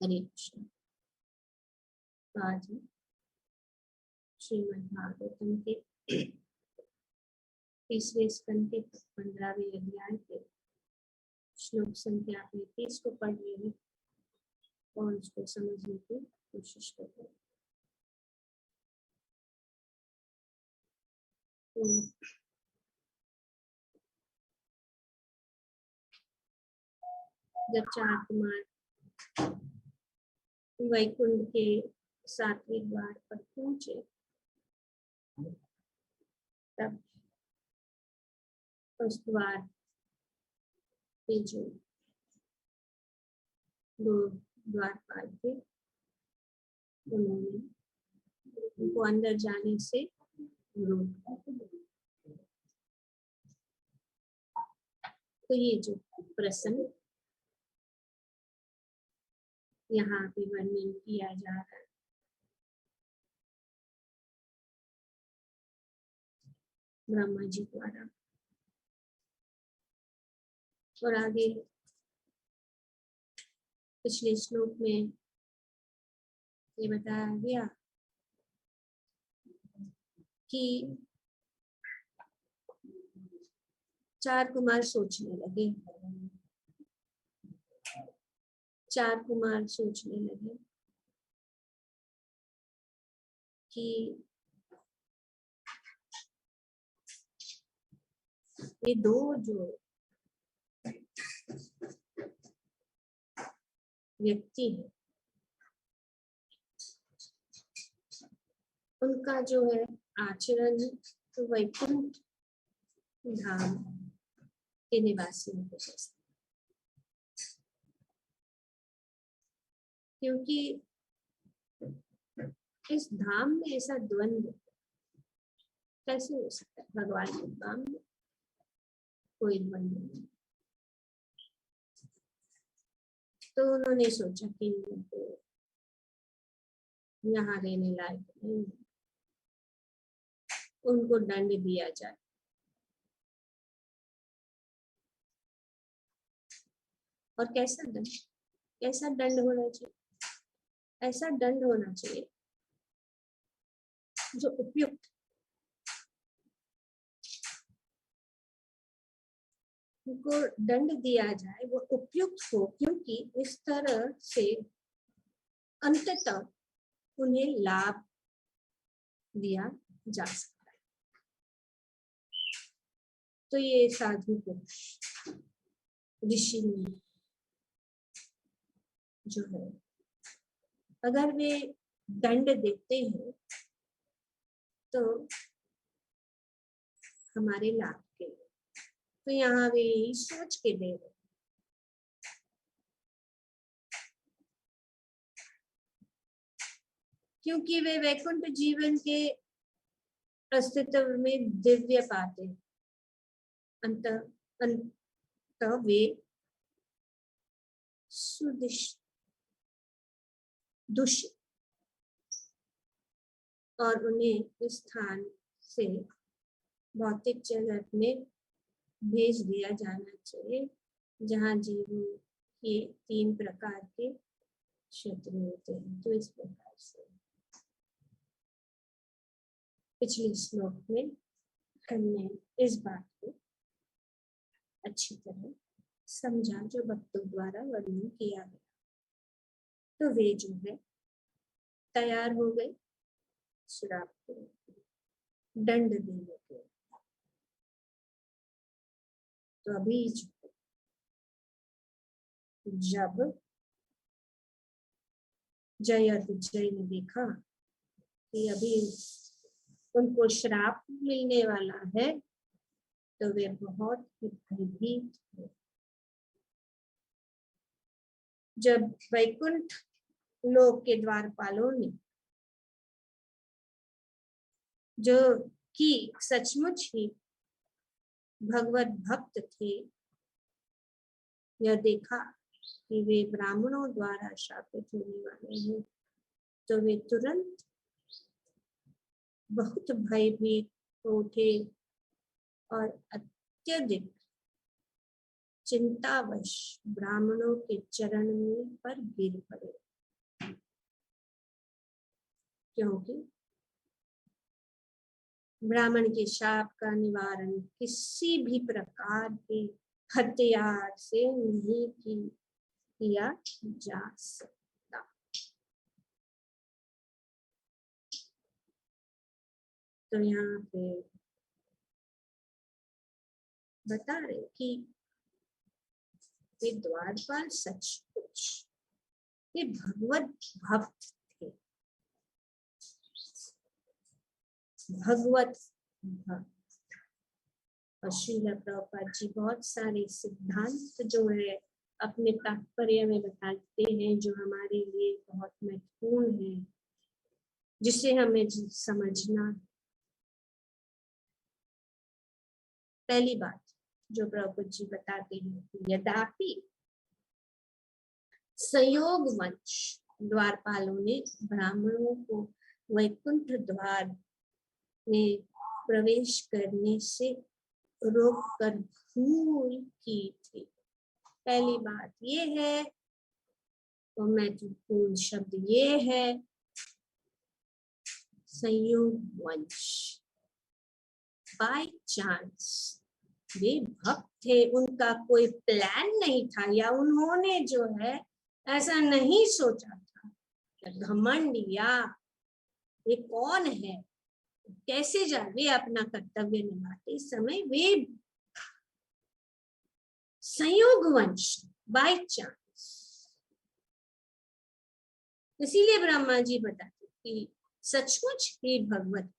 हरे कृष्ण। आज श्रीमद् भागवतम के 30वें स्कंद के 15वें अध्याय के श्लोक संख्या 35 को पढ़ रहे हैं और उसको समझने की कोशिश कर रहे हैं। तो जब चार कुमार वैकुंठ के 7वें द्वार पर पहुंचे तब उस द्वार पे जो दो द्वारपाल थे उन्होंने उनको अंदर जाने से रोका। तो ये जो प्रसंग यहाँ पे वर्णन किया जा रहा है ब्रह्मा जी द्वारा, और आगे पिछले श्लोक में ये बताया गया कि चार कुमार सोचने लगे, कि ये दो जो व्यक्ति है उनका जो है आचरण तो वैकुंठ धाम के निवासियों को जैसा, क्योंकि इस धाम में ऐसा द्वंद्व कैसे हो सकता है। भगवान के धाम में कोई द्वंद्व नहीं। तो उन्होंने सोचा कि उनको यहाँ रहने लायक नहीं, उनको दंड दिया जाए। और कैसा दंड होना चाहिए? ऐसा दंड होना चाहिए जो उपयुक्त, उनको दंड दिया जाए वो उपयुक्त हो, क्योंकि इस तरह से अंततः उन्हें लाभ दिया जा सकता है। तो ये साधु पुरुष ऋषि मुनि जो है, अगर वे दंड देते हैं तो हमारे लाभ के लिए, तो यहाँ वे यही सोच के दे रहे, क्योंकि वे वैकुंठ जीवन के अस्तित्व में दिव्य पाते, अंत वे दूषित और उन्हें इस स्थान से भौतिक जगत में भेज दिया जाना चाहिए जहाँ जीवों के 3 प्रकार के शत्रु होते हैं। तो इस प्रकार से पिछले श्लोक में हमने इस बात को अच्छी तरह समझा जो भक्तों द्वारा वर्णन किया गया। तो वे जो है तैयार हो गए श्राप को दंड देने के। तो अभी जब जय ने देखा कि अभी उनको श्राप मिलने वाला है तो वे बहुत ही भयभीत हुए। जब वैकुंठ लोक के द्वारपालों ने जो कि सचमुच ही भगवत भक्त थे यह देखा कि वे ब्राह्मणों द्वारा शापित होने वाले हैं, तो वे तुरंत बहुत भयभीत उठे और अत्यधिक चिंतावश ब्राह्मणों के चरण में पर गिर पड़े। क्योंकि ब्राह्मण के शाप का निवारण किसी भी प्रकार के हथियार से नहीं किया जा सकता। तो यहाँ पे बता रहे कि वे द्वारपाल सचमुच ये भगवत भक्त थे, भगवत भक्त। और श्रील प्रभुपाद जी बहुत सारे सिद्धांत जो है अपने तात्पर्य में बताते हैं, जो हमारे लिए बहुत महत्वपूर्ण है, जिसे हमें समझना। पहली बात जो प्रभुपाद जी बताते हैं, यद्यपि संयोग वंश द्वारपालों ने ब्राह्मणों को वैकुंठ द्वार में प्रवेश करने से रोककर भूल की थी। पहली बात ये है, तो महत्वपूर्ण शब्द ये है, संयोग वंश। बाय चांस वे भक्त थे, उनका कोई प्लान नहीं था, या उन्होंने जो है ऐसा नहीं सोचा था। घमंड या ये कौन है, कैसे जा, वे अपना कर्तव्य निभाते समय वे संयोगवंश, बाय चांस। इसीलिए ब्रह्मा जी बताते कि सचमुच ही भगवत।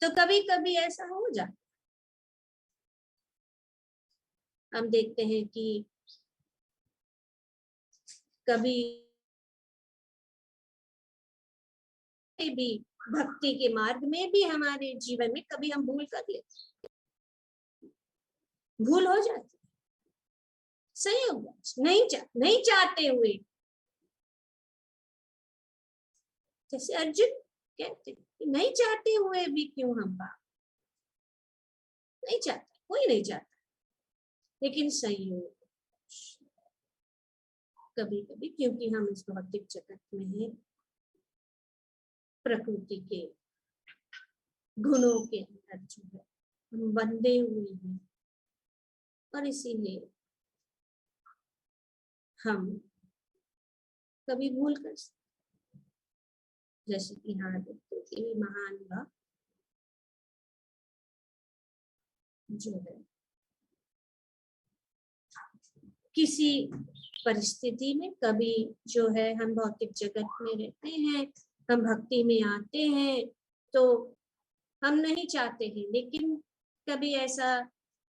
तो कभी कभी ऐसा हो जाता, हम देखते हैं कि कभी भी भक्ति के मार्ग में भी हमारे जीवन में कभी हम भूल कर लेते, भूल हो जाती, संयोग नहीं चाहते हुए। जैसे अर्जुन कहते कि नहीं चाहते हुए भी क्यों हम पाप, नहीं चाहता, कोई नहीं चाहता, लेकिन संयोग कभी कभी, क्योंकि हम इस भौतिक जगत में हैं, प्रकृति के गुणों के अंदर जो है हम बंधे हुए हैं, और इसीलिए हम कभी भूल कर सकते। जैसे कि यहाँ देखते कि महान भक्त जो है किसी परिस्थिति में, कभी जो है हम भौतिक जगत में रहते हैं, हम भक्ति में आते हैं, तो हम नहीं चाहते हैं, लेकिन कभी ऐसा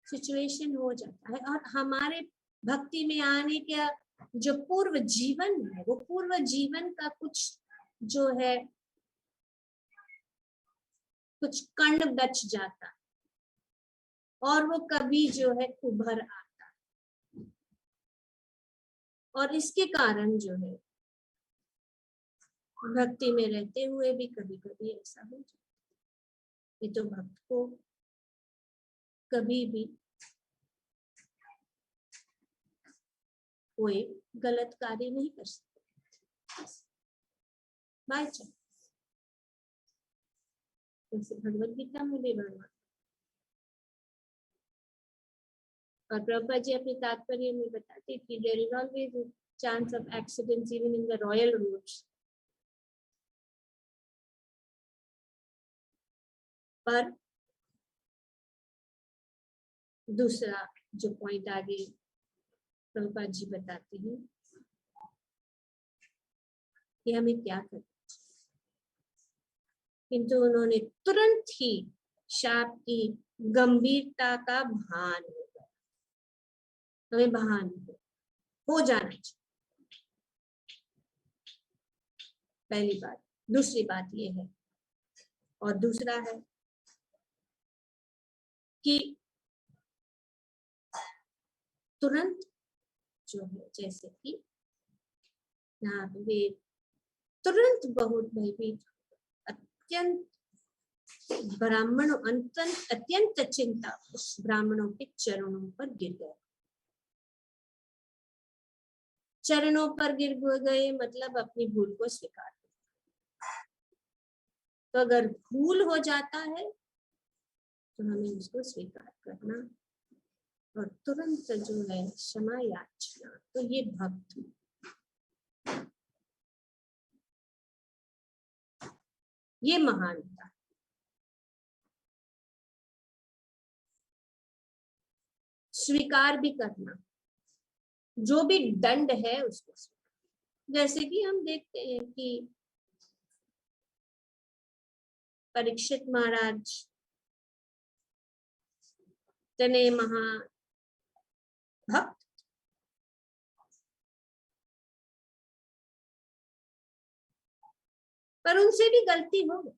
सिचुएशन हो जाता है, और हमारे भक्ति में आने का जो पूर्व जीवन है, वो पूर्व जीवन का कुछ जो है कुछ कण बच जाता, और वो कभी जो है उभर आता, और इसके कारण जो है भक्ति में रहते हुए भी कभी कभी ऐसा हो जाता। ये तो भक्त को कभी भी कोई गलत कार्य नहीं कर सकते बाय चांस। जैसे भगवत गीता में भी भगवान और प्रभुपाद जी अपने तात्पर्य में बताते कि there is always a chance of accidents even in the royal roads. पर दूसरा जो पॉइंट आगे प्रभुपाद जी बताते हैं कि हमें क्या करना, किंतु उन्होंने तुरंत ही शाप की गंभीरता का भान होगा, हमें भान हो जाना चाहिए, पहली बात। दूसरी बात ये है, और दूसरा है कि तुरंत जो है, जैसे कि यहाँ वे तुरंत बहुत भयभीत, अत्यंत ब्राह्मणों अत्यंत चिंता उस ब्राह्मणों के चरणों पर गिर गए। चरणों पर गिर गए मतलब अपनी भूल को स्वीकार। तो अगर भूल हो जाता है तो हमें उसको स्वीकार करना और तुरंत जो है क्षमा याचना। तो ये भक्त, ये महानता। स्वीकार भी करना, जो भी दंड है उसको स्वीकार। जैसे कि हम देखते हैं कि परीक्षित महाराज इतने महान भक्त, पर उनसे भी गलती हो गई।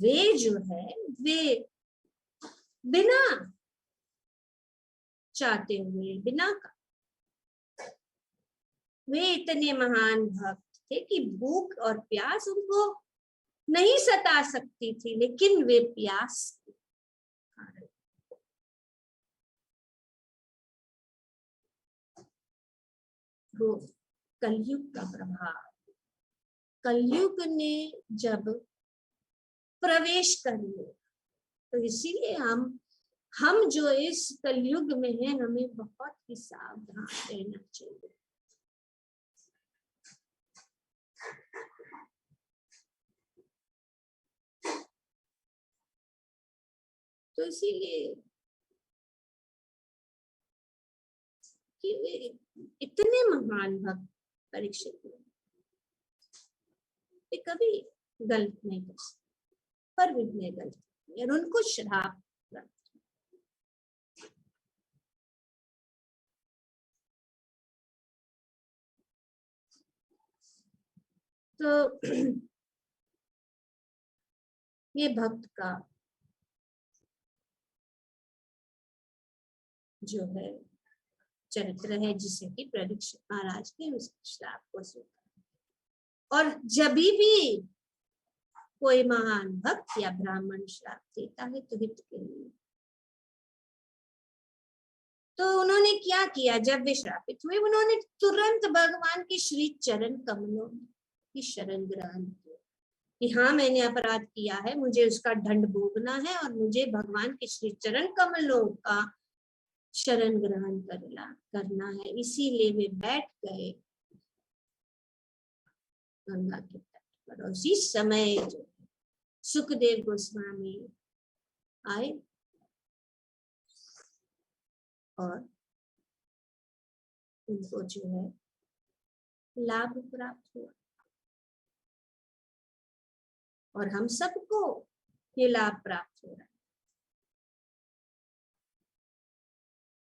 वे जो है वे बिना चाहते हुए, बिना का, वे इतने महान भक्त थे कि भूख और प्यास उनको नहीं सता सकती थी, लेकिन वे प्यास वो कलयुग का प्रभाव, कलयुग ने जब प्रवेश कर लिया, तो इसीलिए हम जो इस कलयुग में हैं, हमें बहुत ही सावधान रहना चाहिए। तो इसीलिए कि वे इतने महान भक्त परीक्षित में, वे कभी गलत नहीं कर सकते, पर भी गलत और उनको श्राप प्राप्त। तो ये भक्त का जो है चरित्र है, जिसे कि परीक्षित महाराज ने उस श्राप को स्वीकार। और जब भी कोई महान भक्त या ब्राह्मण श्राप देता है तो हित के लिए, तो उन्होंने क्या किया, जब वे श्रापित हुए उन्होंने तुरंत भगवान के श्री चरण कमलों की शरण ग्रहण की कि हाँ, मैंने अपराध किया है, मुझे उसका दंड भोगना है और मुझे भगवान के श्री चरण कमलों का शरण ग्रहण करना है। इसीलिए वे बैठ गए गंगा के तट पर। और उसी समय जो सुखदेव गोस्वामी आए और उनको जो है लाभ प्राप्त हुआ, और हम सबको ये लाभ प्राप्त हो रहा है।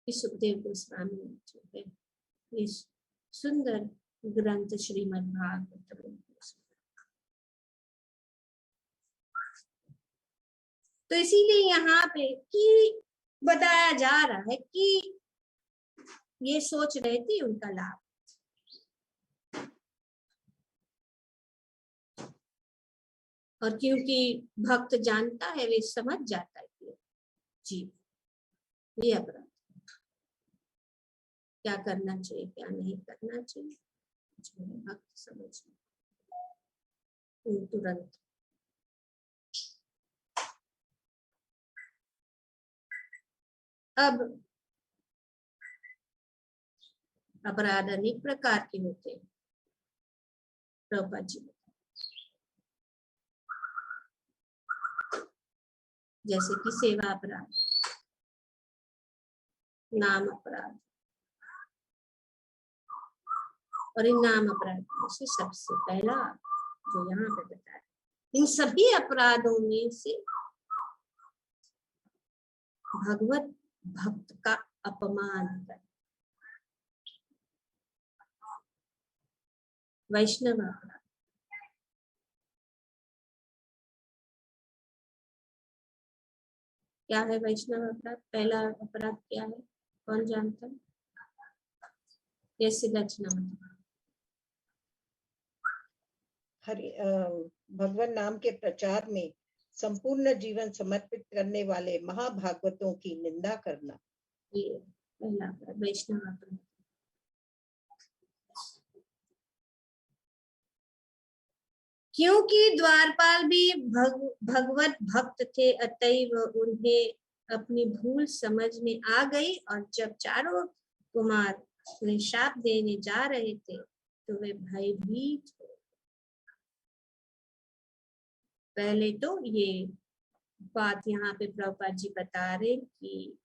सुखदेव गोस्वामी जो है इस सुंदर ग्रंथ श्रीमद् भागवत, तो इसीलिए यहाँ पे कि बताया जा रहा है कि ये सोच रहे थे उनका लाभ, और क्योंकि भक्त जानता है, वे समझ जाता है कि जीव ये अपराध क्या करना चाहिए, क्या नहीं करना चाहिए, भक्त समझ तुरंत अब अपराध अनेक प्रकार के होते हैं। प्रभुपाद जी जैसे कि सेवा अपराध, नाम अपराध, और इन नाम अपराध में से सबसे पहला जो यहाँ पे बताया, इन सभी अपराधों में से भगवत भक्त का अपमान कर, वैष्णव अपराध। क्या है वैष्णव अपराध? पहला अपराध क्या है, कौन जानता है? कैसे दक्षिणा भगवान नाम के प्रचार में संपूर्ण जीवन समर्पित करने वाले महाभागवतों की निंदा करना। पहला अपराध वैष्णव अपराध। क्योंकि द्वारपाल भी भगवत भक्त थे, अतएव उन्हें अपनी भूल समझ में आ गई, और जब चारों कुमार उन्हें शाप देने जा रहे थे तो वे भयभीत हो। पहले तो ये बात यहाँ पे प्रभुपाद जी बता रहे कि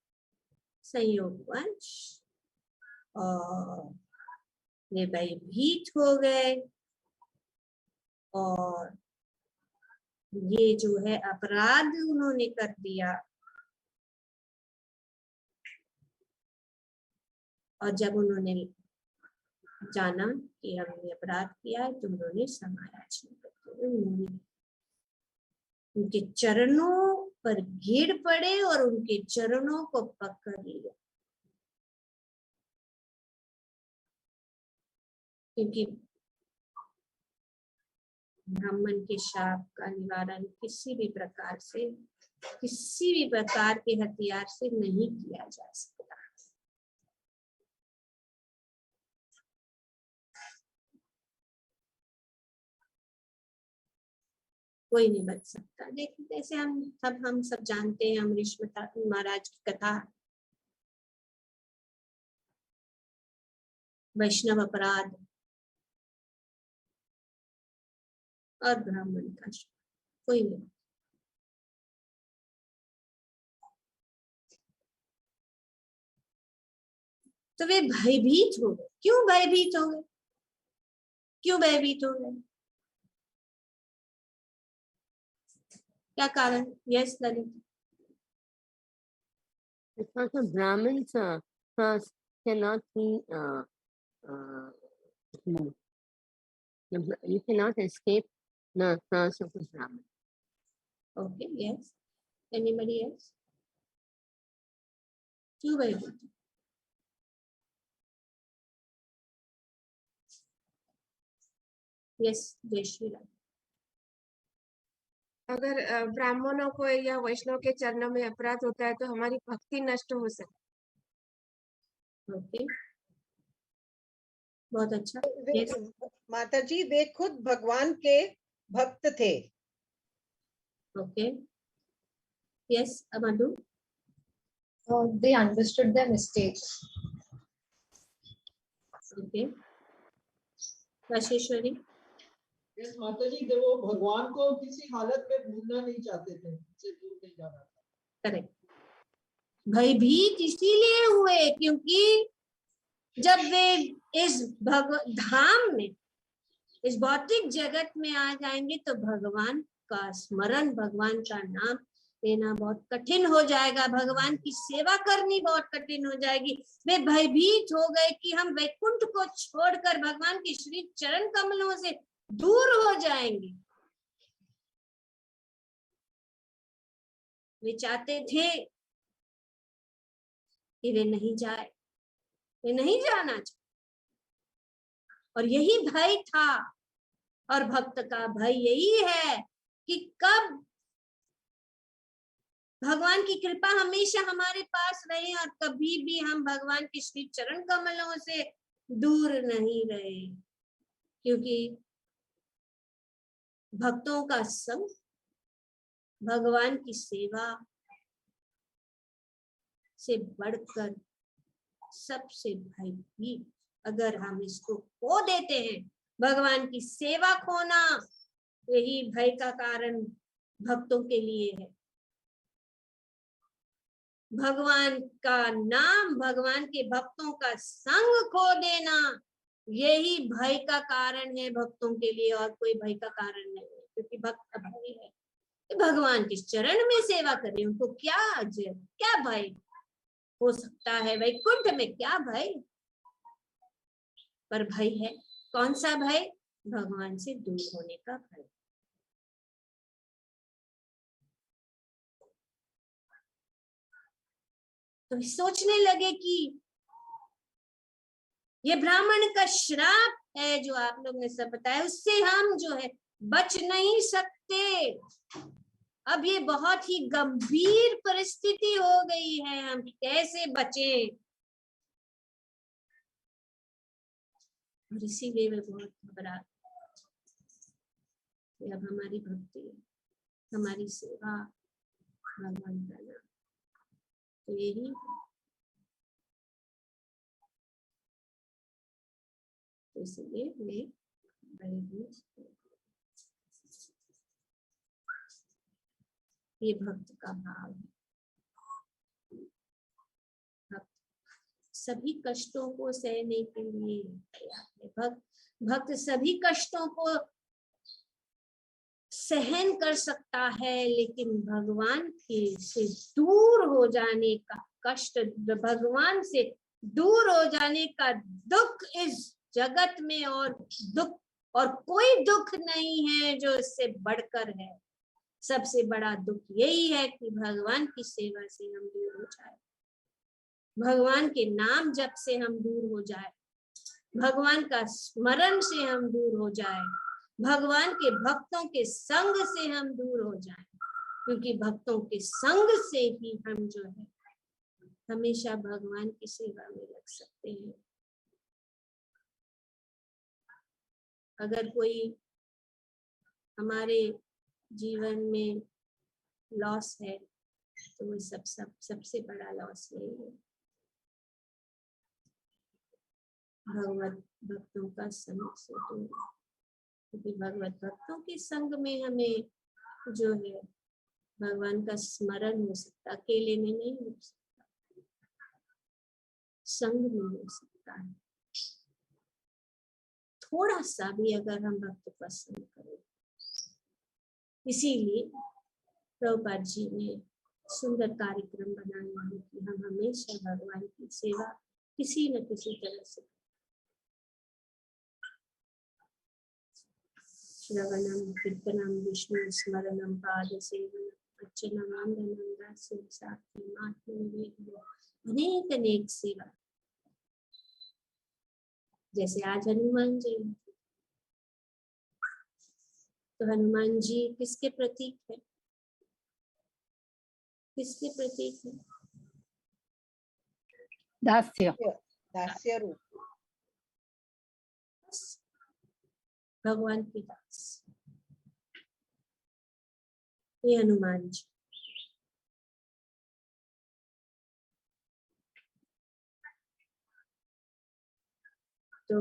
संयोगवश और वे भयभीत हो गए, और ये जो है अपराध उन्होंने कर दिया। और जब उन्होंने जाना कि हमने अपराध किया है तो उन्होंने समायाचना करते, उन्होंने उनके चरणों पर गिर पड़े और उनके चरणों को पकड़ लिया। क्योंकि ब्राह्मण के शाप का निवारण किसी भी प्रकार से, किसी भी प्रकार के हथियार से नहीं किया जा सकता। कोई नहीं बच सकता। देखिए जैसे हम सब जानते हैं अमरीश महाराज की कथा, वैष्णव अपराध और ब्राह्मण का शाप, कोई नहीं। तो वे भयभीत हो गए। क्यों भयभीत हो गए? क्यों भयभीत हो गए? क्या कारण? Yes Lalit. Because the Brahmins first cannot be moved. You cannot escape the curse of the Brahmin. Okay, yes. Anybody else? क्यों भयभीत? यस जय श्री राम। अगर ब्राह्मणों को या वैष्णव के चरणों में अपराध होता है तो हमारी भक्ति नष्ट हो सकती। ओके, बहुत अच्छा। Yes. माता जी वे खुद भगवान के भक्त थे। Okay, yes Amdhu. They understood their mistakes. Okay, Rajeshwari. Yes माता जी, वो भगवान को किसी हालत में भूलना नहीं चाहते थे, उनसे दूर नहीं जाना था। करेक्ट। भयभीत इसीलिए हुए क्योंकि जब वे इस धाम में, इस भौतिक जगत में आ जाएंगे तो भगवान का स्मरण, भगवान का नाम लेना बहुत कठिन हो जाएगा, भगवान की सेवा करनी बहुत कठिन हो जाएगी। वे भयभीत हो गए कि हम वैकुंठ को छोड़कर भगवान के श्री चरण कमलों से दूर हो जाएंगे। वे चाहते थे कि वे नहीं जाए, वे नहीं जाना चाहते, और यही भय था। और भक्त का भय यही है कि कब भगवान की कृपा हमेशा हमारे पास रहे और कभी भी हम भगवान के श्री चरण कमलों से दूर नहीं रहे। क्योंकि भक्तों का संग, भगवान की सेवा से बढ़कर सबसे भयभीत, अगर हम इसको खो देते हैं, भगवान की सेवा खोना यही भय का कारण भक्तों के लिए है। भगवान का नाम, भगवान के भक्तों का संग खो देना यही भय का कारण है भक्तों के लिए, और कोई भय का कारण नहीं है। क्योंकि भक्त भय है, भगवान के चरण में सेवा करें, उनको क्या भय हो सकता है? वैकुंठ में क्या भय? पर भय है, कौन सा भय? भगवान से दूर होने का भय। तो सोचने लगे कि ये ब्राह्मण का श्राप है जो आप लोग ने सब बताया, उससे हम जो है बच नहीं सकते। अब ये बहुत ही गंभीर परिस्थिति हो गई है, हम कैसे बचें? और इसीलिए वे बहुत घबरा कि अब हमारी भक्ति, हमारी सेवा, भगवान का नाम, तो यही है। तो इसलिए वे बड़े ये भक्त का भाव है। भक्त सभी कष्टों को सहने के लिए तैयार है। भक्त सभी कष्टों को सहन कर सकता है, लेकिन भगवान के से दूर हो जाने का कष्ट, भगवान से दूर हो जाने का दुख इस जगत में और कोई दुख नहीं है जो इससे बढ़कर है। सबसे बड़ा दुख यही है कि भगवान की सेवा से हम दूर हो जाए, भगवान के नाम जप से हम दूर हो जाए, भगवान का स्मरण से हम दूर हो जाए, भगवान के भक्तों के संग से हम दूर हो जाएं, क्योंकि भक्तों के संग से ही हम जो है हमेशा भगवान की सेवा में लग सकते हैं। अगर कोई हमारे जीवन में लॉस है तो वो सबसे बड़ा लॉस यही है, भगवत भक्तों का संग से दूर। क्योंकि भगवत भक्तों के संग में हमें जो है भगवान का स्मरण हो सकता, अकेले में नहीं हो सकता, संग में हो सकता है। थोड़ा सा भी अगर हम भक्त पसंद करें। इसीलिए प्रभुपाद जी ने सुंदर कार्यक्रम बनाया है कि हम हमेशा भगवान की सेवा किसी न किसी तरह से श्रवणम कीर्तनम विष्णु स्मरणम पाद सेवनम अर्चनम वंदनम दास्यम साक्षी अनेक अनेक सेवा। जैसे आज हनुमान जयंती, तो हनुमान जी किसके प्रतीक है? किसके प्रतीक है? दास्य दास्य रूप, भगवान के दास ये हनुमान जी। तो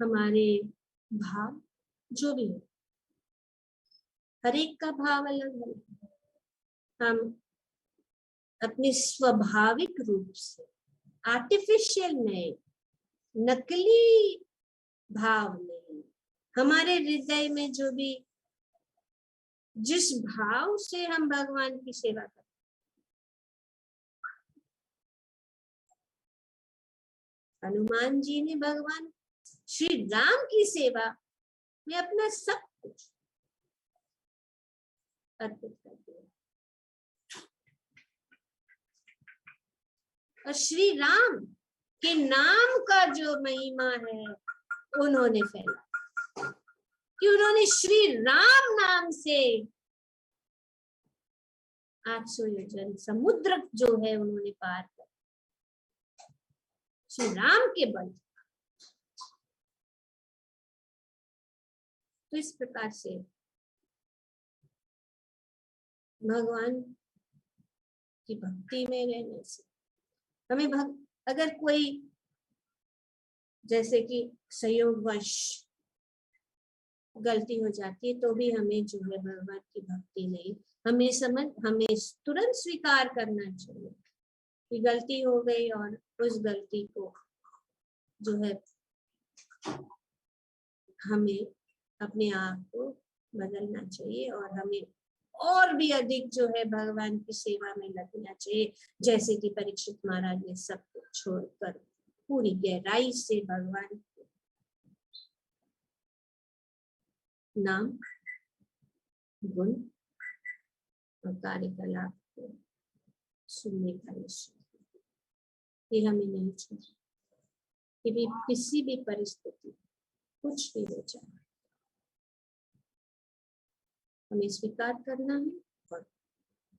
हमारे भाव जो भी है, हर एक का भाव अलग है। हम अपने स्वाभाविक रूप से, आर्टिफिशियल नहीं, नकली भाव नहीं, हमारे हृदय में जो भी जिस भाव से हम भगवान की सेवा करते, हनुमान जी ने भगवान श्री राम की सेवा में अपना सब कुछ अर्पित कर दिया और श्री राम के नाम का जो महिमा है उन्होंने फैला कि उन्होंने श्री राम नाम से 800 योजन समुद्र जो है उन्होंने पार कर, श्री राम के बल। तो इस प्रकार से भगवान की भक्ति में रहने से हमें अगर कोई जैसे कि संयोगवश गलती हो जाती है तो भी हमें जो है भगवान की भक्ति नहीं, हमें तुरंत स्वीकार करना चाहिए कि गलती हो गई और उस गलती को जो है हमें अपने आप को बदलना चाहिए और हमें और भी अधिक जो है भगवान की सेवा में लगना चाहिए। जैसे कि परीक्षित महाराज ने सब कुछ छोड़कर पूरी गहराई से भगवान के नाम, गुण और कार्यकलाप को सुनने का निश्चय, ये हमें नहीं चाहिए कि भी किसी भी परिस्थिति कुछ भी हो जाए हमें स्वीकार करना है और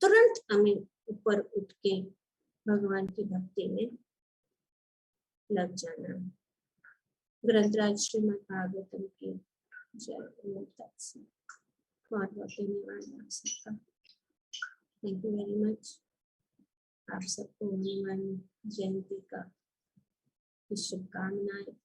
तुरंत हमें ऊपर उठ के भगवान की भक्ति में लग जाना। ग्रंथराज श्रीमद् भागवतम की जय। ओम तत्सत। बहुत बहुत धन्यवाद आप सबका। Thank you very much. आप सबको होने वाली जयंती का शुभकामनाएं।